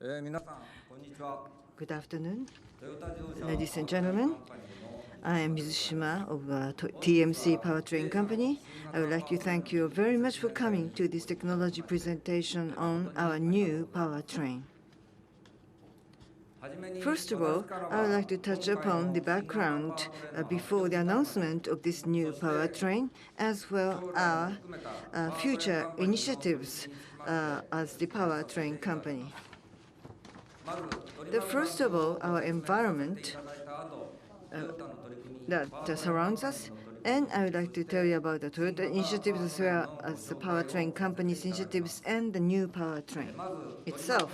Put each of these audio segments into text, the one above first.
Good afternoon, ladies and gentlemen. I am Mizushima of TMC Powertrain Company. I would like to thank you very much for coming to this technology presentation on our new powertrain. First of all, I would like to touch upon the background before the announcement of this new powertrain, as well as our future initiatives as the powertrain company. First of all, our environment that surrounds us, and I would like to tell you about the Toyota initiatives as well as the powertrain company's initiatives and the new powertrain itself.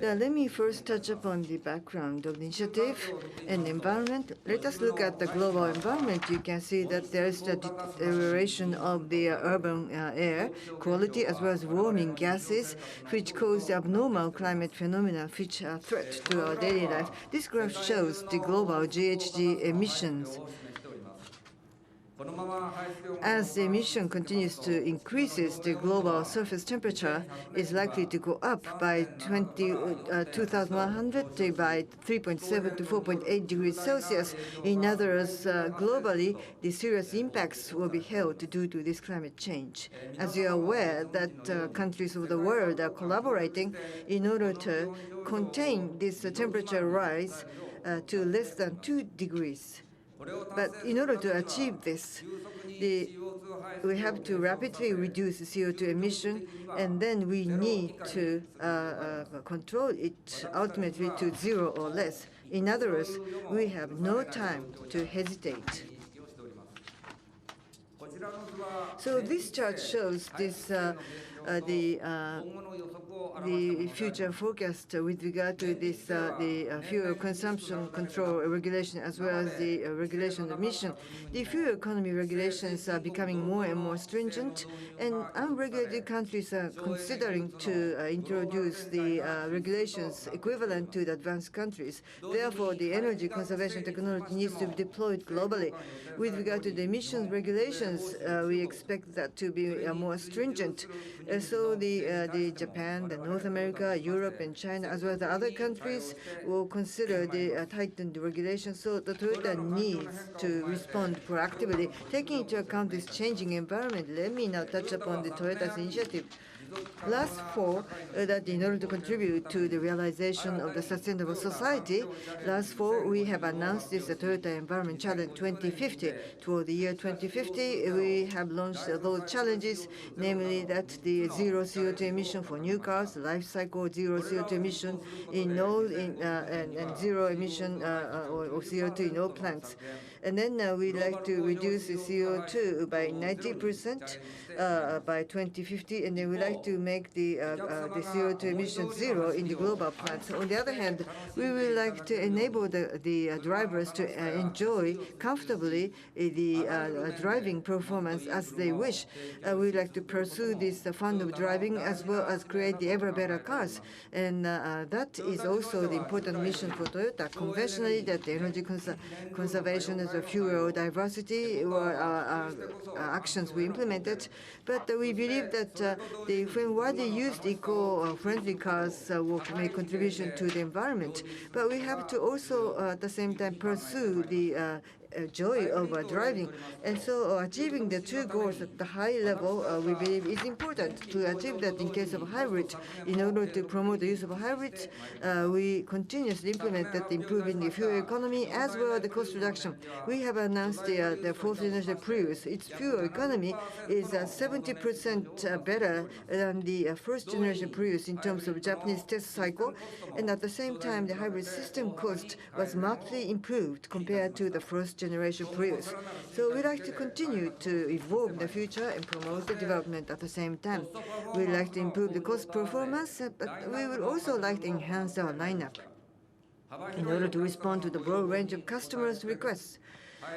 Let me first touch upon the background of the initiative and environment. Let us look at the global environment. You can see that there is the deterioration of the urban air quality as well as warming gases, which cause the abnormal climate phenomena which are a threat to our daily life. This graph shows the global GHG emissions. As the emission continues to increase, the global surface temperature is likely to go up by 2100 by 3.7 to 4.8 degrees Celsius. In other words, globally, the serious impacts will be held due to this climate change. As you are aware, that countries of the world are collaborating in order to contain this temperature rise to less than 2 degrees. But in order to achieve this, we have to rapidly reduce CO2 emission, and then we need to control it ultimately to zero or less. In other words, we have no time to hesitate. So this chart shows this the future forecast with regard to this the fuel consumption control regulation as well as the regulation of emission. The fuel economy regulations are becoming more and more stringent, and unregulated countries are considering to introduce the regulations equivalent to the advanced countries. Therefore, the energy conservation technology needs to be deployed globally. With regard to the emissions regulations, we expect that to be more stringent. So the Japan, the North America, Europe, and China, as well as the other countries, will consider the tightened regulations. So the Toyota needs to respond proactively. Taking into account this changing environment, let me now touch upon the Toyota's initiative. Last fall, that in order to contribute to the realization of the sustainable society, last fall we have announced this Toyota Environment Challenge 2050. Toward the year 2050, we have launched those challenges, namely that the zero CO2 emission for new cars, life cycle zero CO2 emission in all, and zero emission of CO2 in all plants. And then we'd like to reduce the CO2 by 90% by 2050, and then we'd like to make the CO2 emissions zero in the global plants. On the other hand, we would like to enable the drivers to enjoy comfortably the driving performance as they wish. We'd like to pursue this fun of driving as well as create the ever better cars. And that is also the important mission for Toyota. Conventionally, that the energy conservation as a fuel diversity were actions we implemented. But we believe that when widely used eco-friendly cars will make contribution to the environment. But we have to also at the same time pursue the joy of driving. And so achieving the two goals at the high level, we believe is important. To achieve that in case of hybrid, in order to promote the use of hybrids, we continuously implement that, improving the fuel economy as well as the cost reduction. We have announced the fourth generation Prius. Its fuel economy is 70% better than the first generation Prius in terms of Japanese test cycle, and at the same time the hybrid system cost was markedly improved compared to the first generation Prius. So we'd like to continue to evolve in the future and promote the development at the same time. We'd like to improve the cost performance, but we would also like to enhance our lineup in order to respond to the broad range of customers' requests.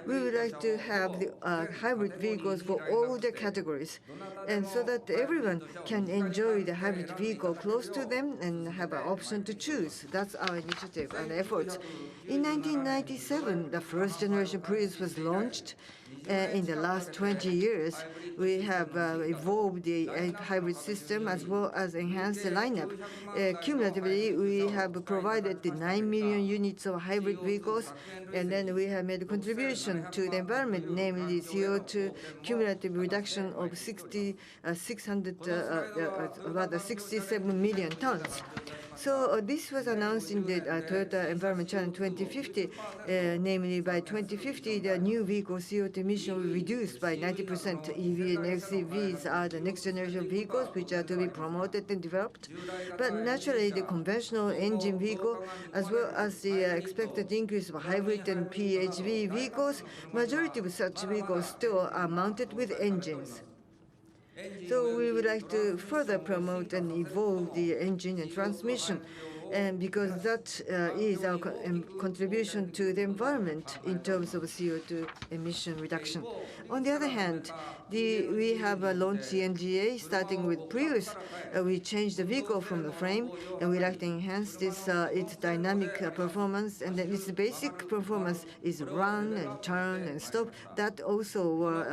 We would like to have the hybrid vehicles for all the categories, and so that everyone can enjoy the hybrid vehicle close to them and have an option to choose. That's our initiative and efforts. In 1997, the first generation Prius was launched, In the last 20 years, we have evolved the hybrid system as well as enhanced the lineup. Cumulatively, we have provided the 9 million units of hybrid vehicles, and then we have made a contribution to the environment, namely CO2 cumulative reduction of 67 million tons. So this was announced in the Toyota Environment Challenge 2050, namely by 2050, the new vehicle CO2 emission will be reduced by 90%. EV and FCVs are the next generation vehicles which are to be promoted and developed. But naturally, the conventional engine vehicle, as well as the expected increase of hybrid and PHEV vehicles, majority of such vehicles still are mounted with engines. So we would like to further promote and evolve the engine and transmission, and because that is our contribution to the environment in terms of CO2 emission reduction. On the other hand, we have launched TNGA starting with Prius. We changed the vehicle from the frame, and we like to enhance this its dynamic performance, and then its basic performance is run and turn and stop. That also were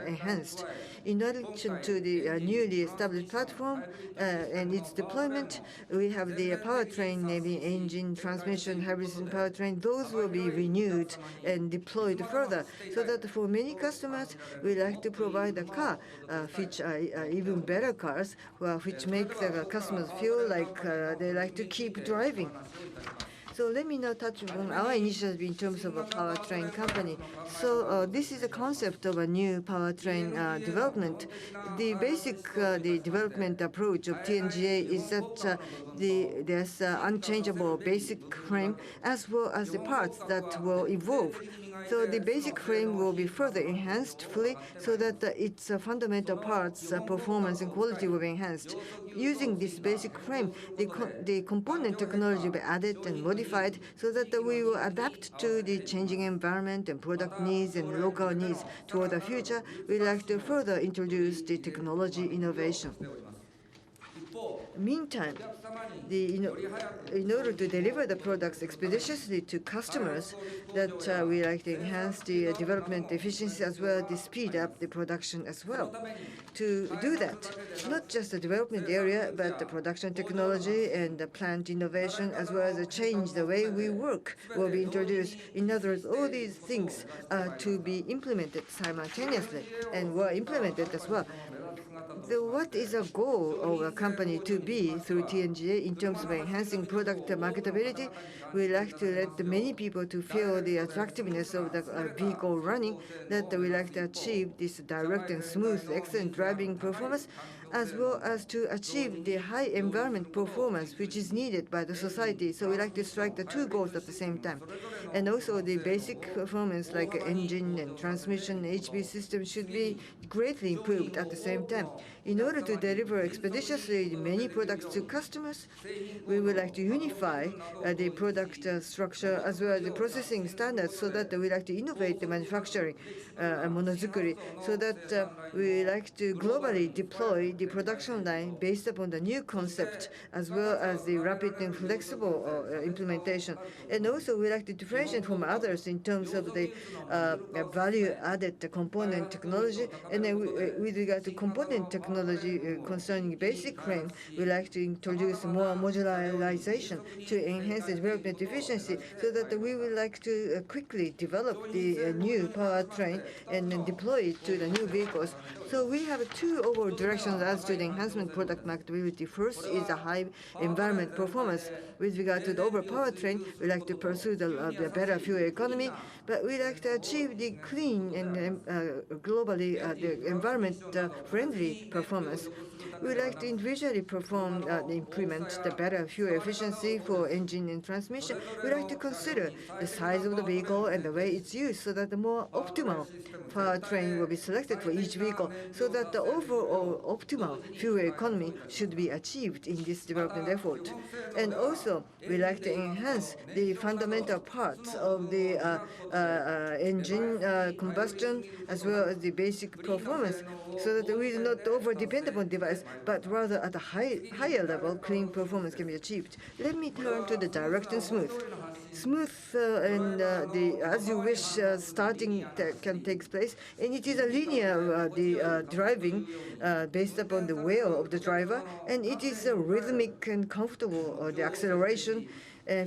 enhanced. In addition to the newly established platform and its deployment, we have the powertrain, namely engine, transmission, hybrid powertrain. Those will be renewed and deployed further, so that for many customers, we like to provide a car which are even better cars, which make the customers feel like they like to keep driving. So let me now touch on our initiative in terms of a powertrain company. So this is a concept of a new powertrain development. The basic the development approach of TNGA is that there's unchangeable basic frame as well as the parts that will evolve. So the basic frame will be further enhanced fully so that its fundamental parts, performance and quality will be enhanced. Using this basic frame, the component technology will be added and modified so that we will adapt to the changing environment and product needs and local needs. Toward the future, we like to further introduce the technology innovation. Meantime, in order to deliver the products expeditiously to customers, that we like to enhance the development efficiency as well as speed up the production as well. To do that, not just the development area, but the production technology and the plant innovation, as well as change the way we work, will be introduced. In other words, all these things are to be implemented simultaneously and were implemented as well. So what is a goal of a company to be through TNGA in terms of enhancing product marketability? We like to let many people to feel the attractiveness of the vehicle running, that we like to achieve this direct and smooth, excellent driving performance, as well as to achieve the high environment performance which is needed by the society. So we like to strike the two goals at the same time. And also the basic performance like engine and transmission HP system should be greatly improved at the same time. In order to deliver expeditiously many products to customers, we would like to unify the product structure as well as the processing standards, so that we like to innovate the manufacturing monozukuri, so that we like to globally deploy the production line based upon the new concept as well as the rapid and flexible implementation. And also we like to differentiate from others in terms of the value-added component technology. And then with regard to component technology concerning basic frame, we like to introduce more modularization to enhance the development efficiency, so that we would like to quickly develop the new powertrain and then deploy it to the new vehicles. So we have two overall directions as to the enhancement product marketability. First is a high environment performance. With regard to the overall powertrain, we like to pursue the better fuel economy, but we like to achieve the clean and globally the environment-friendly performance. We like to individually implement the better fuel efficiency for engine and transmission. We like to consider the size of the vehicle and the way it's used, so that the more optimal powertrain will be selected for each vehicle, so that the overall optimal optimal fuel economy should be achieved in this development effort. And also, we like to enhance the fundamental parts of the engine combustion as well as the basic performance, so that we do not over-depend upon device, but rather at a higher level, clean performance can be achieved. Let me turn to the direct and smooth. Smooth and the as you wish starting can take place, and it is a linear driving based upon the will of the driver, and it is rhythmic and comfortable. The acceleration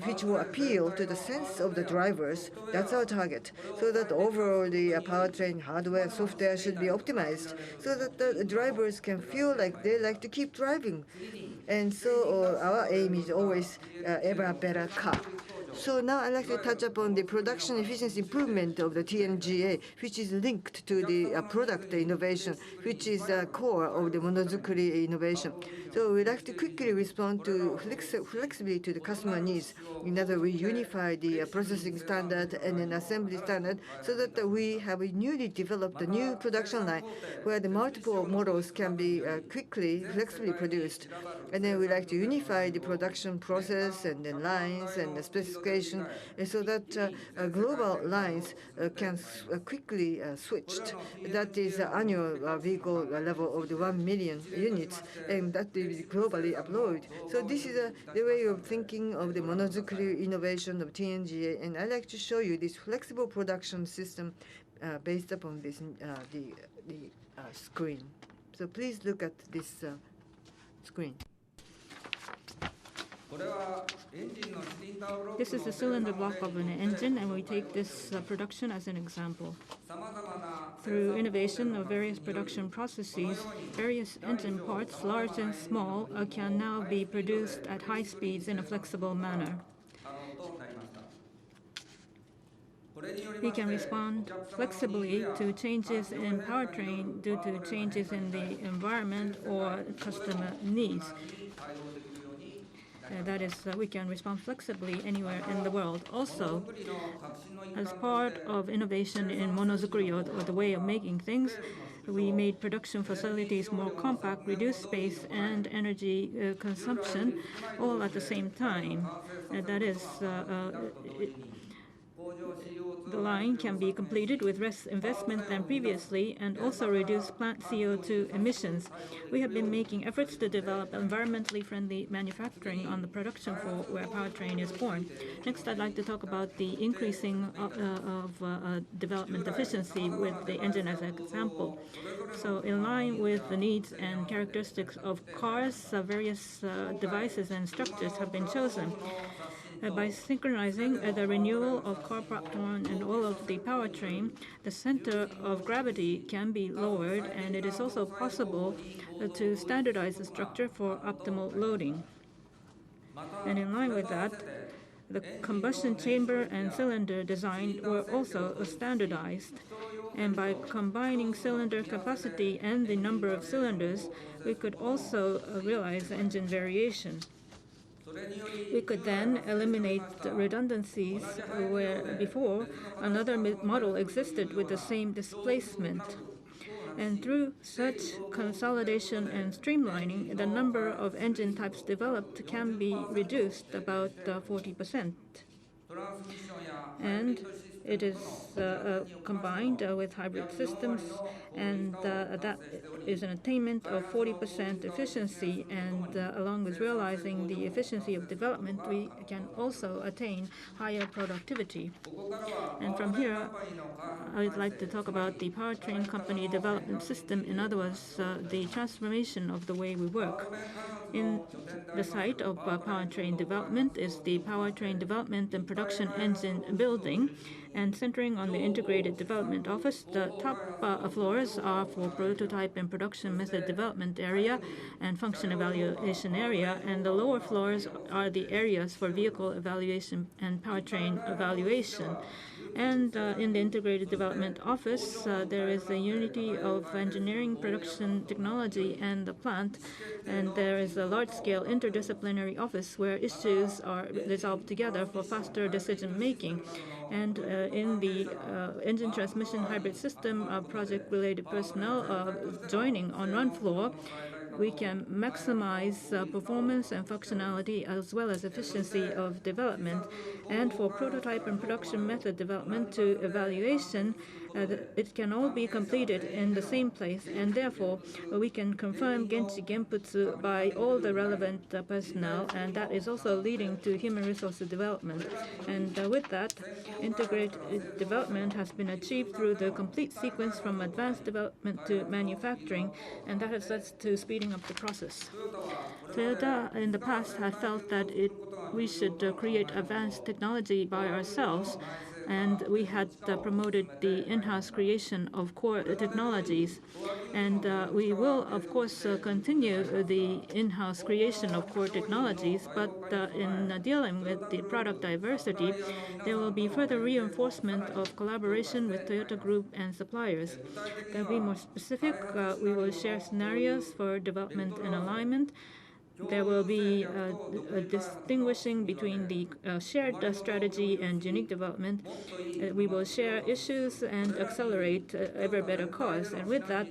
which will appeal to the sense of the drivers. That's our target. So that overall the powertrain hardware and software should be optimized so that the drivers can feel like they like to keep driving. And so our aim is always ever better car. So now I'd like to touch upon the production efficiency improvement of the TNGA, which is linked to the product innovation, which is the core of the monozukuri innovation. So we'd like to quickly respond to flexibly to the customer needs. In other words, we unify the processing standard and an assembly standard so that we have a newly developed a new production line where the multiple models can be quickly, flexibly produced. And then we like to unify the production process and the lines and the specification so that global lines can quickly switched. That is annual vehicle level of the 1 million units, and that is globally uploaded. So this is the way of thinking of the monozukuri innovation of TNGA, and I'd like to show you this flexible production system based upon this the screen. So please look at this screen. This is the cylinder block of an engine, and we take this production as an example. Through innovation of various production processes, various engine parts, large and small, can now be produced at high speeds in a flexible manner. We can respond flexibly to changes in powertrain due to changes in the environment or customer needs. That is, we can respond flexibly anywhere in the world. Also, as part of innovation in monozukuri, or the way of making things, we made production facilities more compact, reduced space and energy consumption all at the same time. That is, the line can be completed with less investment than previously and also reduce plant CO2 emissions. We have been making efforts to develop environmentally friendly manufacturing on the production floor where powertrain is born. Next, I'd like to talk about the increasing of development efficiency with the engine as an example. So in line with the needs and characteristics of cars, various devices and structures have been chosen. By synchronizing the renewal of car platform and all of the powertrain, the center of gravity can be lowered, and it is also possible to standardize the structure for optimal loading. And in line with that, the combustion chamber and cylinder design were also standardized. And by combining cylinder capacity and the number of cylinders, we could also realize engine variation. We could then eliminate the redundancies where before another model existed with the same displacement. And through such consolidation and streamlining, the number of engine types developed can be reduced about 40%. And it is combined with hybrid systems, and that is an attainment of 40% efficiency. And along with realizing the efficiency of development, we can also attain higher productivity. And from here, I would like to talk about the powertrain company development system. In other words, the transformation of the way we work. In the site of powertrain development is the powertrain development and production engine building. And centering on the integrated development office, the top floors are for prototype and production method development area and function evaluation area, and the lower floors are the areas for vehicle evaluation and powertrain evaluation. And in the Integrated Development Office, there is a unity of engineering, production, technology, and the plant. And there is a large-scale interdisciplinary office where issues are resolved together for faster decision-making. And in the engine transmission hybrid system, project-related personnel joining on one floor, we can maximize performance and functionality as well as efficiency of development. And for prototype and production method development to evaluation, it can all be completed in the same place, and therefore we can confirm Genchi Genputsu by all the relevant personnel, and that is also leading to human resources development. And with that, integrated development has been achieved through the complete sequence from advanced development to manufacturing, and that has led to speeding up the process. Toyota in the past had felt that we should create advanced technology by ourselves, and we had promoted the in-house creation of core technologies. And we will, of course, continue the in-house creation of core technologies, but in dealing with the product diversity, there will be further reinforcement of collaboration with Toyota Group and suppliers. To be more specific, we will share scenarios for development and alignment. There will be distinguishing between the shared strategy and unique development. We will share issues and accelerate ever better cause. And with that,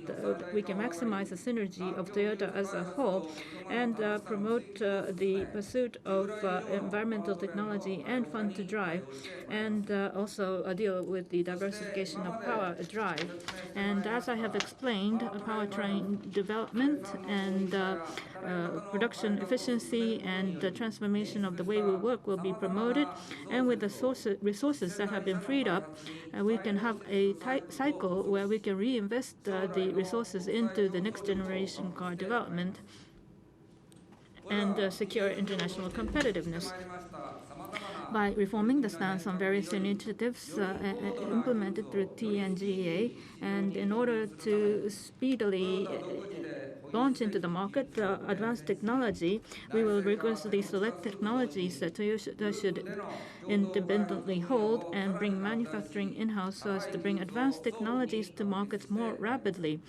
we can maximize the synergy of Toyota as a whole and promote the pursuit of environmental technology and fun to drive, and also deal with the diversification of power drive. And as I have explained, powertrain development and production efficiency and the transformation of the way we work will be promoted. And with the resources that have been freed up, we can have a cycle where we can reinvest the resources into the next generation car development and secure international competitiveness. By reforming the stance on various initiatives implemented through TNGA, and in order to speedily launch into the market advanced technology, we will rigorously select technologies that Toyota should independently hold and bring manufacturing in-house so as to bring advanced technologies to markets more rapidly.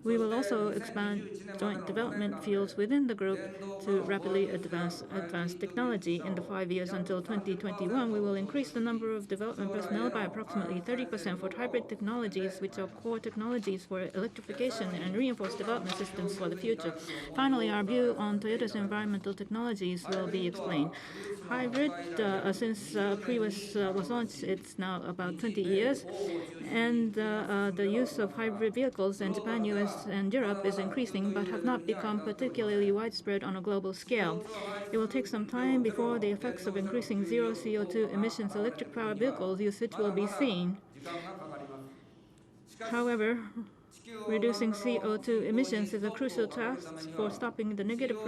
We will also expand joint development fields within the group to rapidly advance advanced technology. In the 5 years until 2021, we will increase the number of development personnel by approximately 30% for hybrid technologies, which are core technologies for electrification and reinforced development systems for the future. Finally, our view on Toyota's environmental technologies will be explained. Hybrid, since Prius was launched, it's now about 20 years, and the use of hybrid vehicles in Japan, US, and Europe is increasing, but have not become particularly widespread on a global scale. It will take some time before the effects of increasing zero CO2 emissions electric power vehicles usage will be seen. However, reducing CO2 emissions is a crucial task for stopping the negative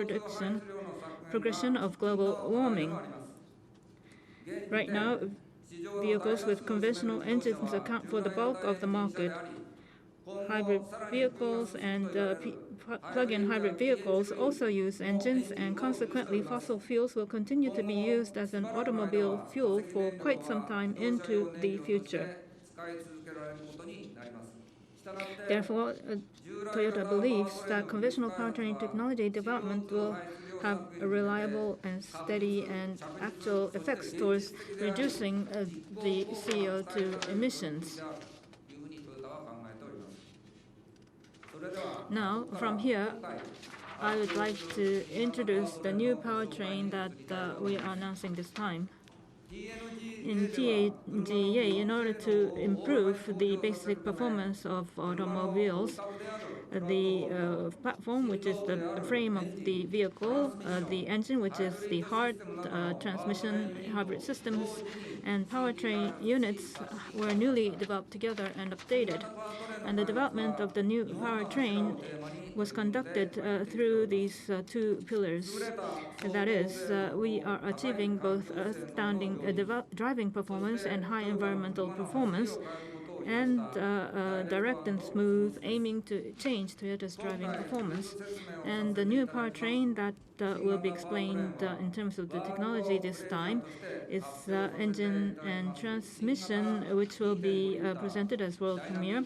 progression of global warming. Right now, vehicles with conventional engines account for the bulk of the market. Hybrid vehicles and plug-in hybrid vehicles also use engines, and consequently fossil fuels will continue to be used as an automobile fuel for quite some time into the future. Therefore, Toyota believes that conventional powertrain technology development will have a reliable and steady and actual effects towards reducing the CO2 emissions. Now, from here, I would like to introduce the new powertrain that we are announcing this time. In TNGA, in order to improve the basic performance of automobiles, the platform, which is the frame of the vehicle, the engine, which is the heart, transmission, hybrid systems, and powertrain units were newly developed together and updated. And the development of the new powertrain was conducted through these two pillars. That is, we are achieving both outstanding driving performance and high environmental performance, and direct and smooth, aiming to change Toyota's driving performance. And the new powertrain that will be explained in terms of the technology this time is engine and transmission, which will be presented as world premiere.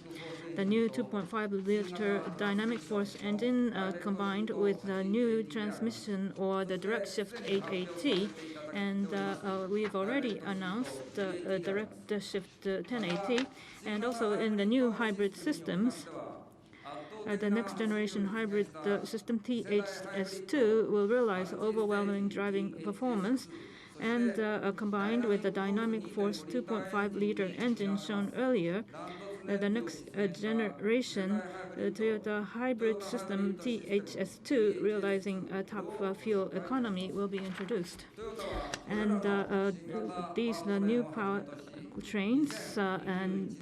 The new 2.5-liter dynamic force engine combined with the new transmission, or the direct shift 8AT, and we've already announced direct shift 10AT, and also in the new hybrid systems, The next generation hybrid system THS2 will realize overwhelming driving performance, and combined with the dynamic force 2.5-liter engine shown earlier, the next generation Toyota hybrid system THS2 realizing top fuel economy will be introduced. And these new powertrains, and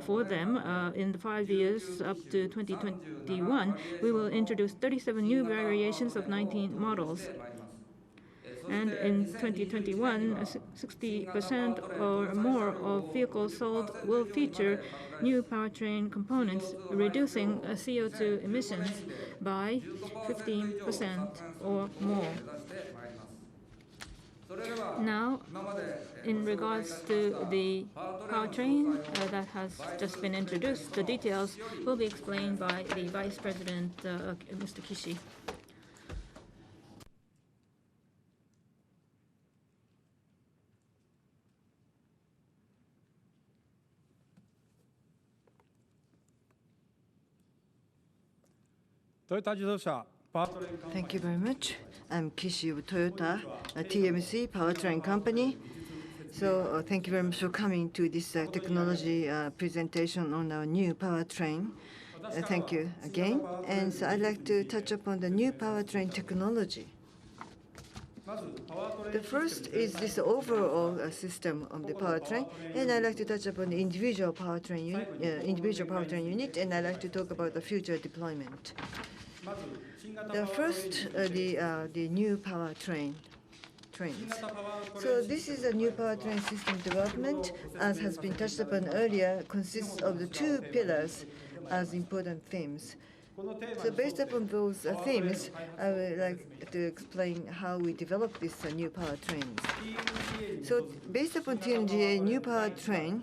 for them, in the 5 years up to 2021, we will introduce 37 new variations of 19 models. And in 2021, 60% or more of vehicles sold will feature new powertrain components, reducing CO2 emissions by 15% or more. Now, in regards to the powertrain that has just been introduced, the details will be explained by the Vice President, Mr. Kishi. Thank you very much. I'm Kishi of Toyota, a TMC Powertrain company. So thank you very much for coming to this technology presentation on our new powertrain. Thank you again. And so I'd like to touch upon the new powertrain technology. The first is this overall system of the powertrain, and I'd like to touch upon the individual powertrain unit, and I'd like to talk about the future deployment. The first, the new powertrains. So this is a new powertrain system development, as has been touched upon earlier, consists of the two pillars as important themes. So based upon those themes, I would like to explain how we develop this new powertrains. So based upon TNGA new powertrain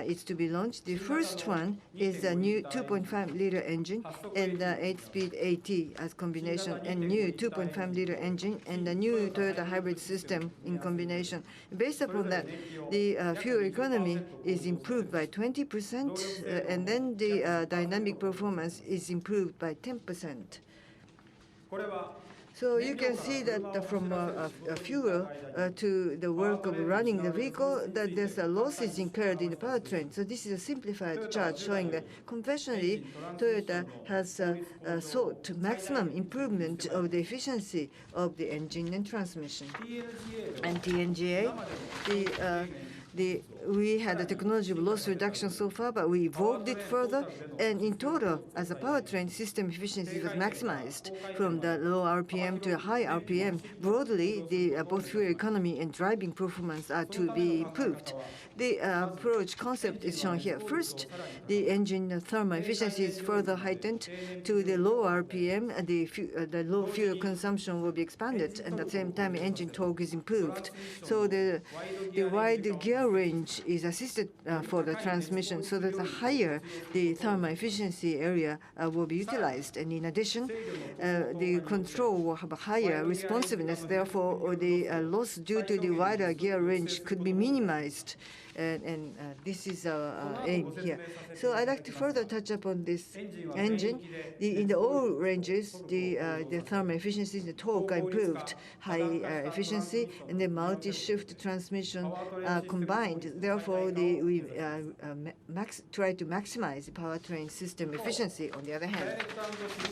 is to be launched. The first one is a new 2.5-liter engine and 8-speed AT as combination, and new 2.5-liter engine and the new Toyota hybrid system in combination. Based upon that, the fuel economy is improved by 20%, and then the dynamic performance is improved by 10%. So you can see that from fuel to the work of running the vehicle, that there's a losses incurred in the powertrain. So this is a simplified chart showing that conventionally Toyota has sought maximum improvement of the efficiency of the engine and transmission. And TNGA, we had a technology of loss reduction so far, but we evolved it further, and in total, as a powertrain, system efficiency was maximized from the low RPM to high RPM. Broadly, both fuel economy and driving performance are to be improved. The approach concept is shown here. First, the engine thermal efficiency is further heightened to the low RPM, and the low fuel consumption will be expanded, and at the same time, engine torque is improved. So the wide gear range is assisted for the transmission, so that the higher the thermal efficiency area will be utilized. And in addition, the control will have a higher responsiveness. Therefore, the loss due to the wider gear range could be minimized. And this is our aim here. So I'd like to further touch upon this engine. In the all ranges, the thermal efficiency, the torque are improved, high efficiency, and the multi-shift transmission combined. Therefore, we try to maximize the powertrain system efficiency. On the other hand,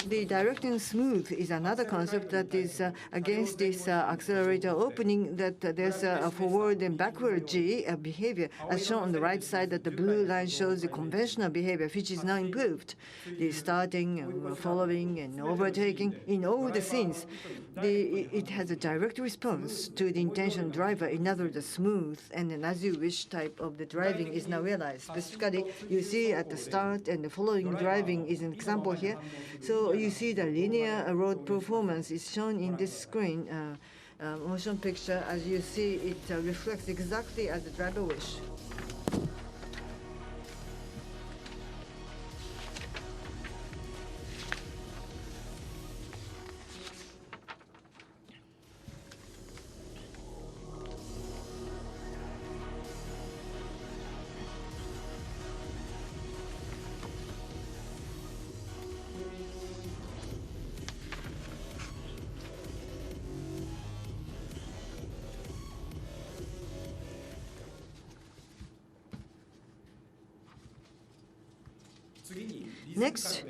the direct and smooth is another concept that is against this accelerator opening, that there's a forward and backward G behavior. As shown on the right side, that the blue line shows the conventional behavior, which is now improved. The starting, following, and overtaking in all the scenes, it has a direct response to the intention driver. In other words, the smooth and an as-you-wish type of the driving is now realized. Specifically, you see at the start and the following driving is an example here. So you see the linear road performance is shown in this screen. Motion picture, as you see, it reflects exactly as the driver wish. Next,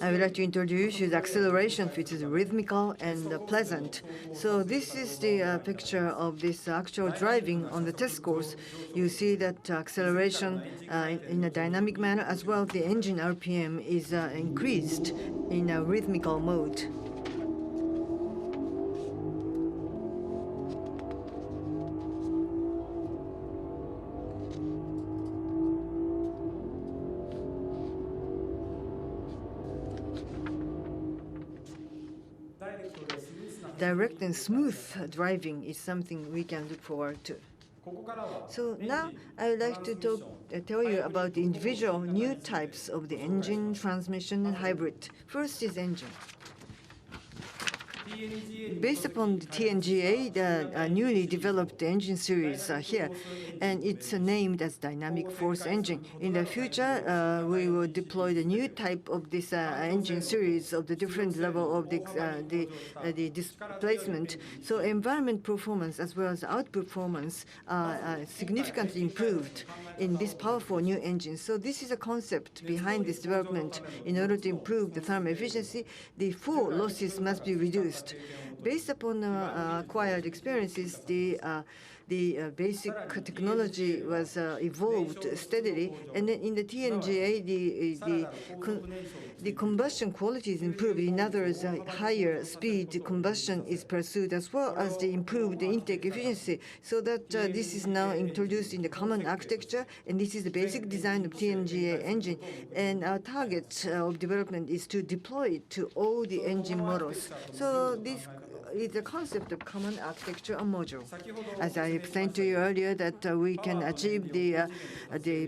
I would like to introduce you the acceleration, which is rhythmical and pleasant. So this is the picture of this actual driving on the test course. You see that acceleration in a dynamic manner, as well the engine RPM is increased in a rhythmical mode. Direct and smooth driving is something we can look forward to. So now I would like to tell you about the individual new types of the engine, transmission, and hybrid. First is engine. Based upon the TNGA, the newly developed engine series here, and it's named as dynamic force engine. In the future, we will deploy the new type of this engine series of the different level of the displacement. So environment performance as well as output performance are significantly improved in this powerful new engine. So this is a concept behind this development. In order to improve the thermal efficiency, the fuel losses must be reduced. Based upon acquired experiences, the basic technology was evolved steadily, and then in the TNGA, the combustion quality is improved. In other words, higher speed combustion is pursued, as well as the improved intake efficiency, so that this is now introduced in the common architecture, and this is the basic design of TNGA engine. And our target of development is to deploy it to all the engine models. So this is the concept of common architecture and module. As I explained to you earlier, that we can achieve the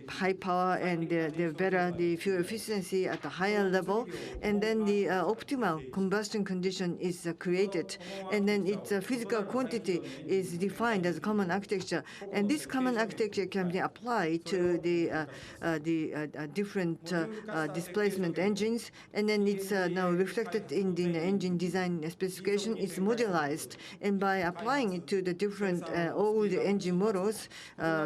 high power and the better the fuel efficiency at a higher level, and then the optimal combustion condition is created, and then its physical quantity is defined as a common architecture, and this common architecture can be applied to the different displacement engines, and then it's now reflected in the engine design specification. It's modularized, and by applying it to the different all the engine models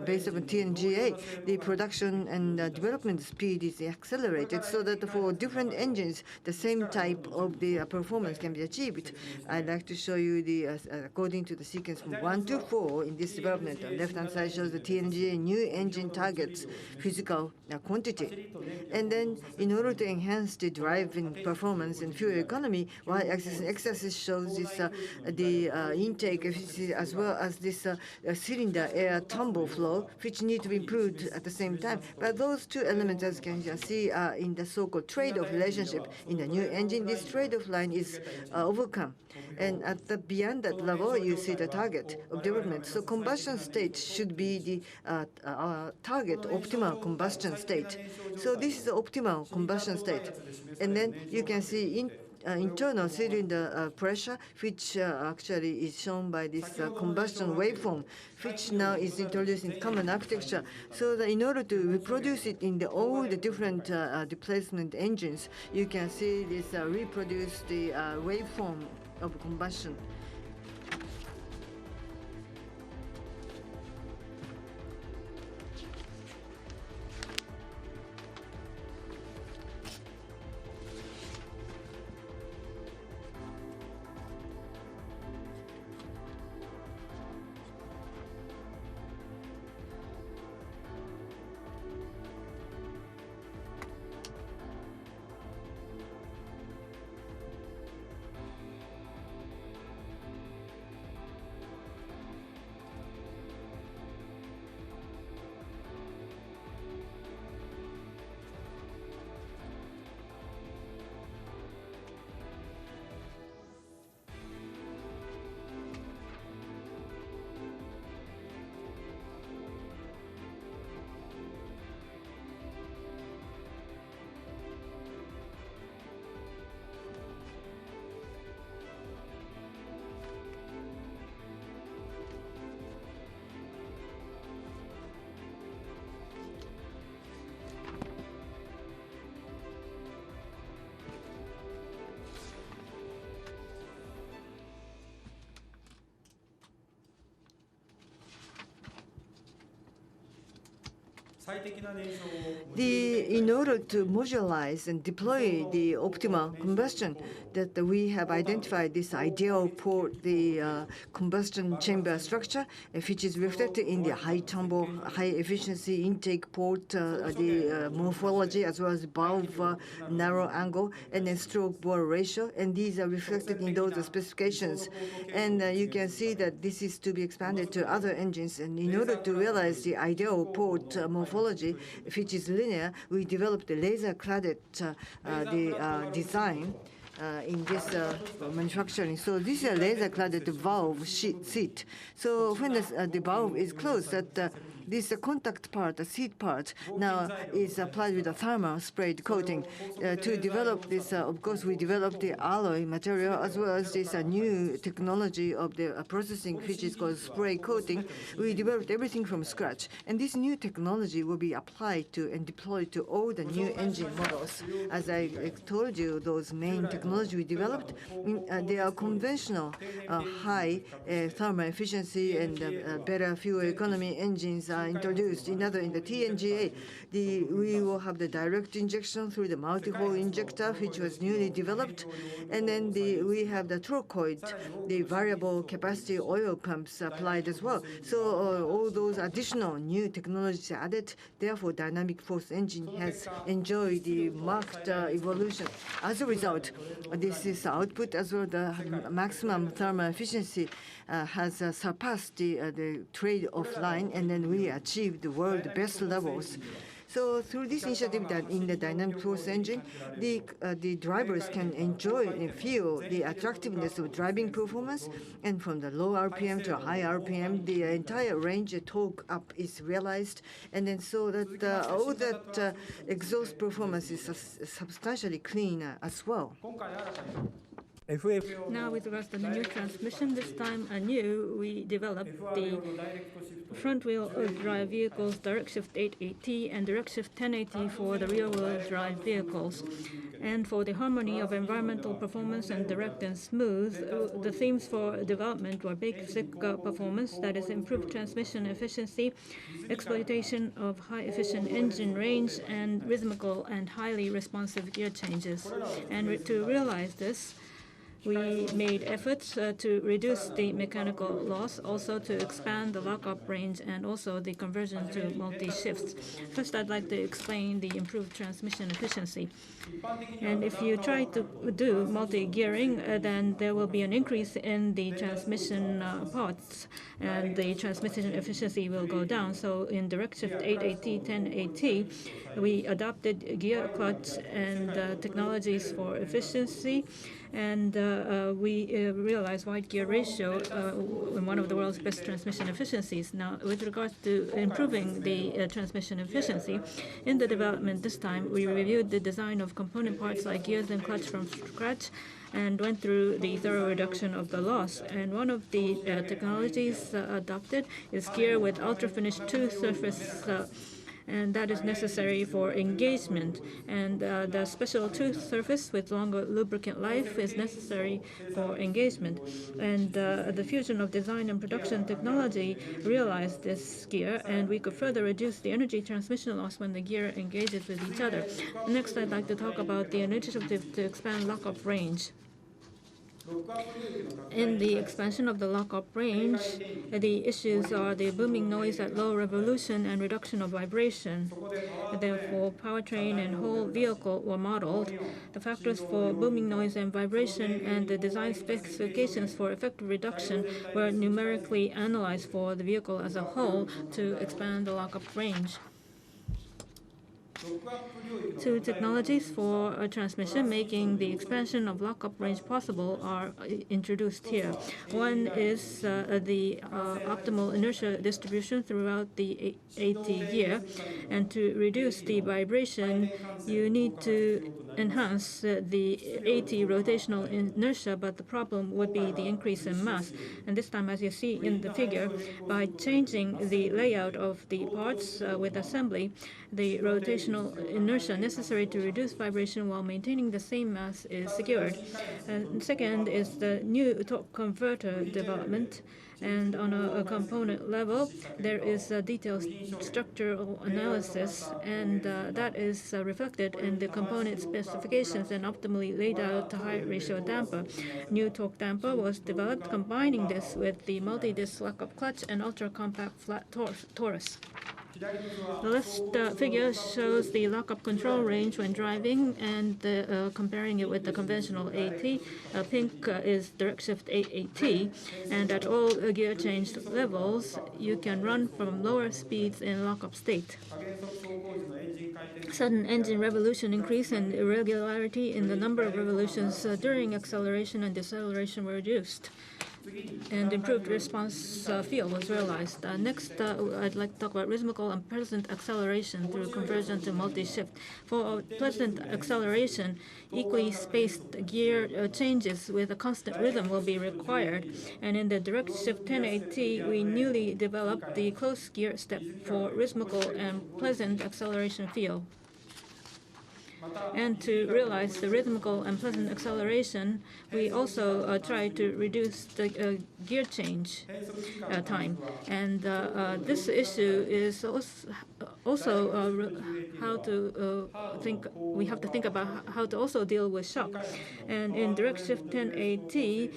based on TNGA, the production and development speed is accelerated, so that for different engines, the same type of the performance can be achieved. I'd like to show you the according to the sequence from 1 to 4 in this development. The left-hand side shows the TNGA new engine targets physical quantity, and then in order to enhance the driving performance and fuel economy, y-axis and x-axis shows this the intake efficiency as well as this cylinder air tumble flow, which need to be improved at the same time. But those two elements, as you can see, are in the so-called trade-off relationship. In the new engine, this trade-off line is overcome. And at the beyond that level, you see the target of development. So combustion state should be the target optimal combustion state. So this is the optimal combustion state. And then you can see internal cylinder pressure, which actually is shown by this combustion waveform, which now is introduced in common architecture. So that in order to reproduce it in all the different displacement engines, you can see this reproduce the waveform of combustion. In order to modularize and deploy the optimal combustion, that we have identified this ideal port, the combustion chamber structure, which is reflected in the high tumble, high efficiency intake port, the morphology, as well as valve narrow angle, and then stroke bore ratio, and these are reflected in those specifications. And you can see that this is to be expanded to other engines. And in order to realize the ideal port morphology, which is linear, we developed the laser-cladded design in this manufacturing. So this is a laser-cladded valve seat. So when the valve is closed, this contact part, the seat part, now is applied with a thermal sprayed coating. To develop this, of course, we developed the alloy material as well as this new technology of the processing, which is called spray coating. We developed everything from scratch. And this new technology will be applied to and deployed to all the new engine models. As I told you, those main technology we developed, they are conventional high thermal efficiency and better fuel economy engines introduced. In the TNGA, we will have the direct injection through the multi-hole injector, which was newly developed, and then we have the trochoid, the variable capacity oil pumps applied as well. So all those additional new technologies added. Therefore, dynamic force engine has enjoyed the marked evolution. As a result, this is output as well. The maximum thermal efficiency has surpassed the trade-off line, and then we achieved the world best levels. So through this initiative, that in the dynamic force engine, the drivers can enjoy and feel the attractiveness of driving performance, and from the low RPM to high RPM, the entire range torque up is realized, and then so that all that exhaust performance is substantially cleaner as well. Now, with regards to the new transmission, this time anew, we developed the front-wheel drive vehicles, direct shift 880 and direct shift 1080 for the rear-wheel drive vehicles. And for the harmony of environmental performance and direct and smooth, the themes for development were basic performance, that is improved transmission efficiency, exploitation of high-efficient engine range, and rhythmical and highly responsive gear changes. And to realize this, we made efforts to reduce the mechanical loss, also to expand the lockup range, and also the conversion to multi-shifts. First, I'd like to explain the improved transmission efficiency. And if you try to do multi-gearing, then there will be an increase in the transmission parts, and the transmission efficiency will go down. So in direct shift 880, 1080, we adopted gear clutch and technologies for efficiency, and we realized wide gear ratio in one of the world's best transmission efficiencies. Now, with regards to improving the transmission efficiency, in the development this time, we reviewed the design of component parts like gears and clutch from scratch, and went through the thorough reduction of the loss. And one of the technologies adopted is gear with ultra-finished tooth surface, and that is necessary for engagement. And the special tooth surface with longer lubricant life is necessary for engagement. And the fusion of design and production technology realized this gear, and we could further reduce the energy transmission loss when the gear engages with each other. Next, I'd like to talk about the initiative to expand lockup range. In the expansion of the lockup range, the issues are the booming noise at low revolution and reduction of vibration. Therefore, powertrain and whole vehicle were modeled. The factors for booming noise and vibration and the design specifications for effective reduction were numerically analyzed for the vehicle as a whole to expand the lockup range. Two technologies for transmission making the expansion of lockup range possible are introduced here. One is the optimal inertia distribution throughout the 80 gear, and to reduce the vibration, you need to enhance the 80 rotational inertia, but the problem would be the increase in mass. And this time, as you see in the figure, by changing the layout of the parts with assembly, the rotational inertia necessary to reduce vibration while maintaining the same mass is secured. And second is the new torque converter development. And on a component level, there is a detailed structural analysis, and that is reflected in the component specifications and optimally laid out high-ratio damper. New torque damper was developed, combining this with the multi-disc lock-up clutch and ultra-compact flat torus. The left figure shows the lock-up control range when driving and comparing it with the conventional AT. Pink is direct shift AT, and at all gear change levels, you can run from lower speeds in lock-up state. Sudden engine revolution increase and irregularity in the number of revolutions during acceleration and deceleration were reduced, and improved response feel was realized. Next, I'd like to talk about rhythmical and pleasant acceleration through conversion to multi-shift. For pleasant acceleration, equally spaced gear changes with a constant rhythm will be required. And in the direct shift 1080, we newly developed the close gear step for rhythmical and pleasant acceleration feel. And to realize the rhythmical and pleasant acceleration, we also try to reduce the gear change time. And this issue is also how to think. We have to think about how to also deal with shock. And in direct shift 1080,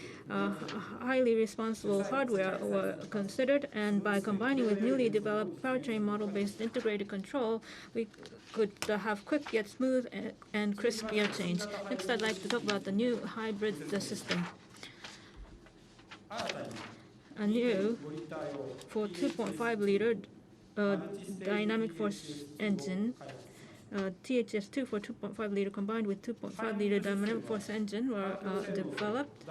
highly responsible hardware were considered, and by combining with newly developed powertrain model-based integrated control, we could have quick yet smooth and crisp gear change. Next, I'd like to talk about the new hybrid system. A new for 2.5-liter dynamic force engine, THS2 for 2.5-liter combined with 2.5-liter dynamic force engine were developed,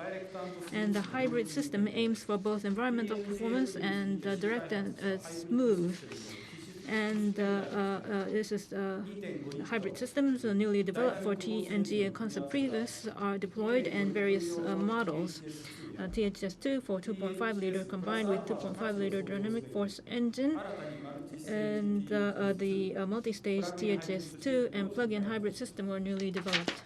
and the hybrid system aims for both environmental performance and direct and smooth. And this is hybrid systems newly developed for TNGA concept previous are deployed in various models. THS2 for 2.5-liter combined with 2.5-liter dynamic force engine, and the multi-stage THS2 and plug-in hybrid system were newly developed.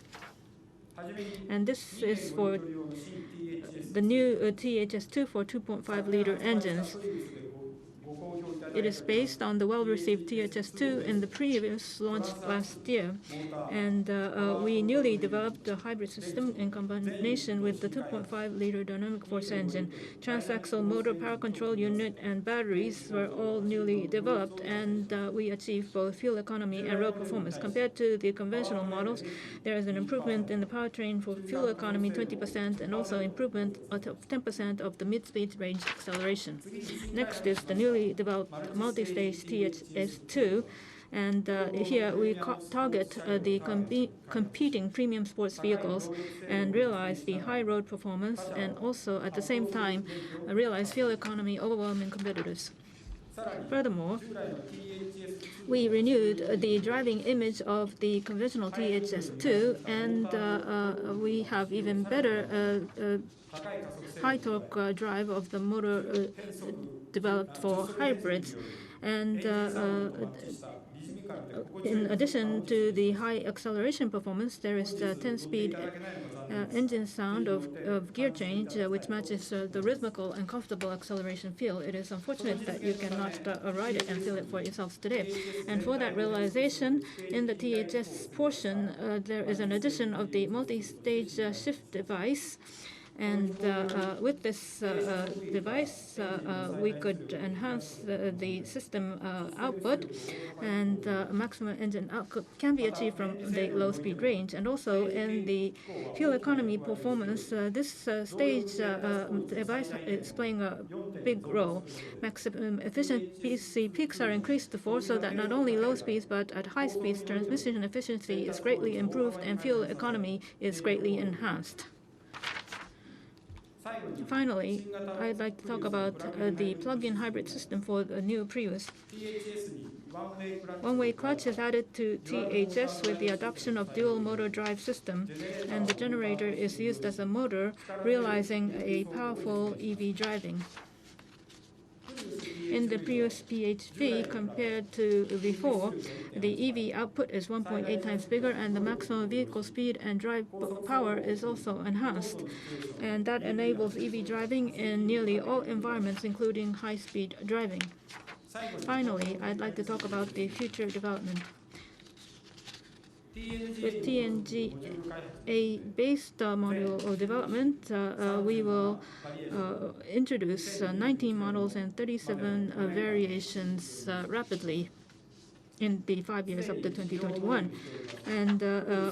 And this is for the new THS2 for 2.5-liter engines. It is based on the well-received THS2 in the previous launched last year. And we newly developed a hybrid system in combination with the 2.5-liter dynamic force engine. Transaxle motor, power control unit, and batteries were all newly developed, and we achieved both fuel economy and road performance. Compared to the conventional models, there is an improvement in the powertrain for fuel economy 20% and also improvement of 10% of the mid-speed range acceleration. Next is the newly developed multi-stage THS2, and here we target the competing premium sports vehicles and realize the high road performance, and also at the same time realize fuel economy overwhelming competitors. Furthermore, we renewed the driving image of the conventional THS2, and we have even better high torque drive of the motor developed for hybrids. And in addition to the high acceleration performance, there is the 10-speed engine sound of gear change, which matches the rhythmical and comfortable acceleration feel. It is unfortunate that you cannot ride it and feel it for yourselves today. And for that realization, in the THS portion, there is an addition of the multi-stage shift device. And with this device, we could enhance the system output, and maximum engine output can be achieved from the low-speed range. And also in the fuel economy performance, this stage device is playing a big role. Maximum efficiency peaks are increased to 4, so that not only low speeds but at high speeds, transmission efficiency is greatly improved and fuel economy is greatly enhanced. Finally, I'd like to talk about the plug-in hybrid system for the new Prius. One-way clutch is added to THS with the adoption of dual-motor drive system, and the generator is used as a motor, realizing a powerful EV driving. In the Prius PHV, compared to before, the EV output is 1.8 times bigger, and the maximum vehicle speed and drive power is also enhanced. And that enables EV driving in nearly all environments, including high-speed driving. Finally, I'd like to talk about the future development. With TNGA-based module development, we will introduce 19 models and 37 variations rapidly in the 5 years up to 2021. And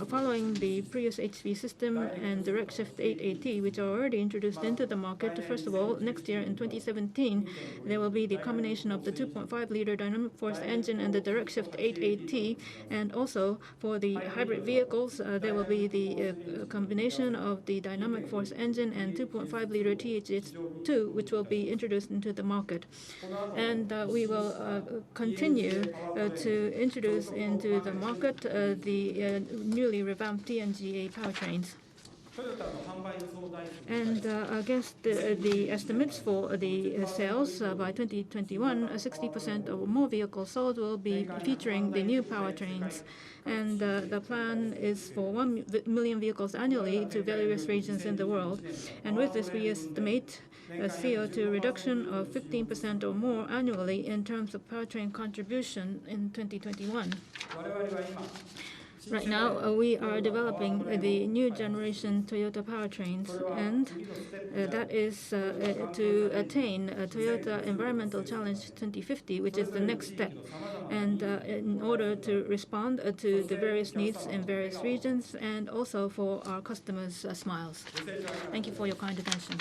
following the Prius HV system and DirectShift 8AT, which are already introduced into the market, first of all, next year in 2017, there will be the combination of the 2.5-liter dynamic force engine and the DirectShift 8AT. And also for the hybrid vehicles, there will be the combination of the dynamic force engine and 2.5-liter THH2, which will be introduced into the market. And we will continue to introduce into the market the newly revamped TNGA Powertrains. And against the estimates for the sales by 2021, 60% or more vehicles sold will be featuring the new powertrains. And the plan is for 1 million vehicles annually to various regions in the world. And with this, we estimate a CO2 reduction of 15% or more annually in terms of powertrain contribution in 2021. Right now, we are developing the new generation Toyota powertrains, and that is to attain Toyota Environmental Challenge 2050, which is the next step, and in order to respond to the various needs in various regions and also for our customers' smiles. Thank you for your kind attention.